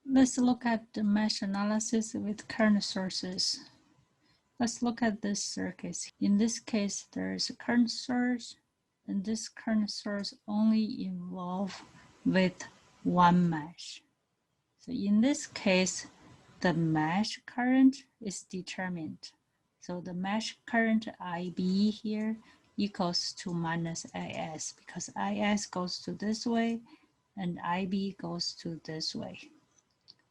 Let's look at the mesh analysis with current sources. Let's look at this circuit. In this case, there is a current source, and this current source only involved with one mesh. So in this case, the mesh current is determined. So the mesh current IB here equals to minus IS, because IS goes to this way and IB goes to this way.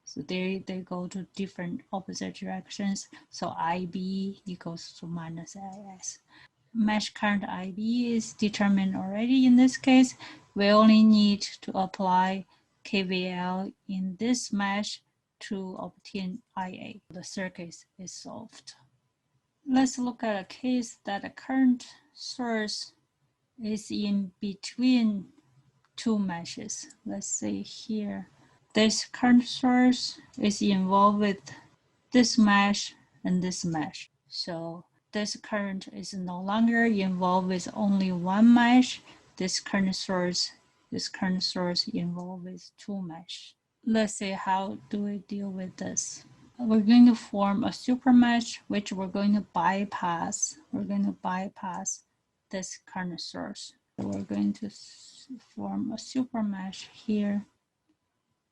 So they go to different opposite directions. So IB equals to minus IS. Mesh current IB is determined already in this case. We only need to apply KVL in this mesh to obtain IA. The circuit is solved. Let's look at a case that a current source is in between two meshes. Let's say here, this current source is involved with this mesh and this mesh. So this current is no longer involved with only one mesh. This current source involved with two mesh. Let's see how do we deal with this. We're going to form a super mesh, which we're going to bypass. We're going to bypass this current source. So we're going to form a super mesh here.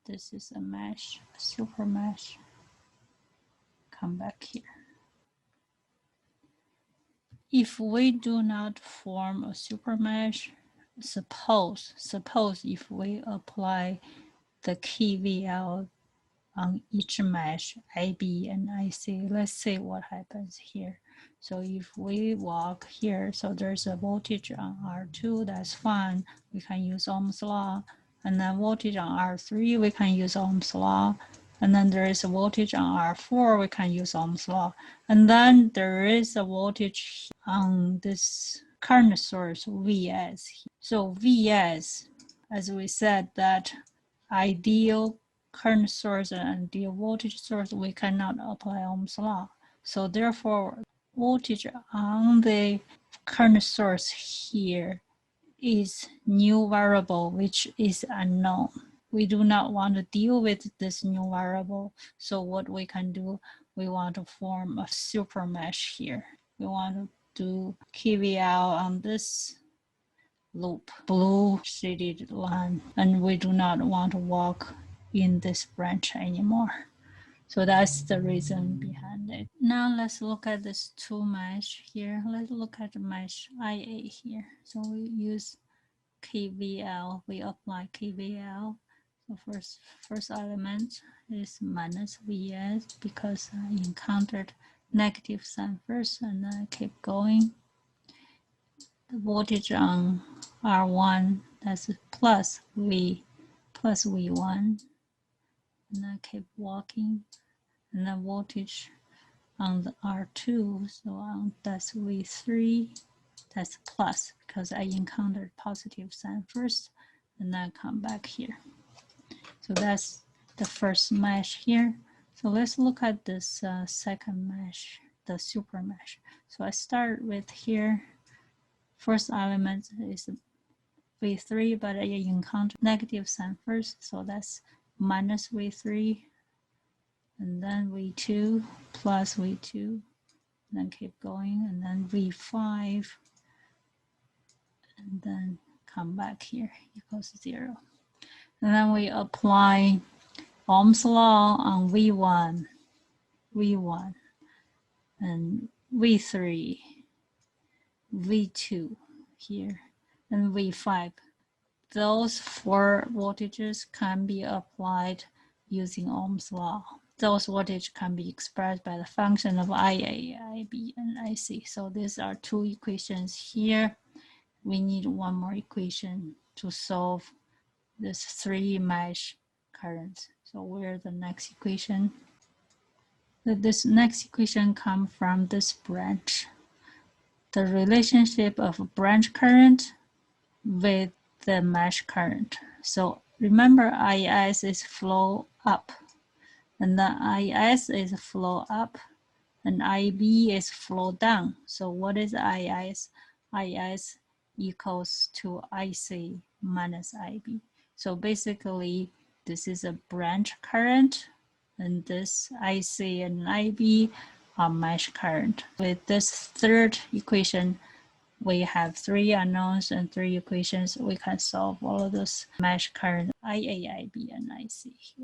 This is a mesh, a super mesh. Come back here. If we do not form a super mesh, suppose if we apply the KVL on each mesh, IB and IC, let's see what happens here. So if we walk here, so there's a voltage on R2, that's fine. We can use Ohm's law. And then voltage on R3, we can use Ohm's law. And then there is a voltage on R4, we can use Ohm's law. And then there is a voltage on this current source, Vs. So Vs, as we said, that ideal current source and ideal voltage source, we cannot apply Ohm's law. So therefore, voltage on the current source here is new variable, which is unknown. We do not want to deal with this new variable. So what we can do, we want to form a super mesh here. We want to do KVL on this loop, blue shaded line, and we do not want to walk in this branch anymore. So that's the reason behind it. Now let's look at this two mesh here. Let's look at the mesh IA here. So we use KVL, we apply KVL. So first element is minus Vs because I encountered negative sign first, and then I keep going. The voltage on R1, that's plus V, plus V1, and I keep walking. And then voltage on the R2, so that's V3, that's plus because I encountered positive sign first, and then come back here. So that's the first mesh here. So let's look at this second mesh, the super mesh. So I start with here. First element is V3, but I encounter negative sign first, so that's minus V3, and then V2 plus V2, and then keep going, and then V5, and then come back here, equals 0. And then we apply Ohm's law on V1, and V3, V2 here, and V5. Those four voltages can be applied using Ohm's law. Those voltages can be expressed by the function of IA, IB, and IC. So these are two equations here. We need one more equation to solve this three mesh current. So where's the next equation? This next equation comes from this branch. The relationship of branch current with the mesh current. So remember, IS is flow up, and the IS is flow up, and IB is flow down. So what is IS? IS equals to IC minus IB. So basically, This is a branch current, and this IC and IB are mesh current. With this third equation, we have 3 unknowns and 3 equations. We can solve all of those mesh current IA, IB, and IC.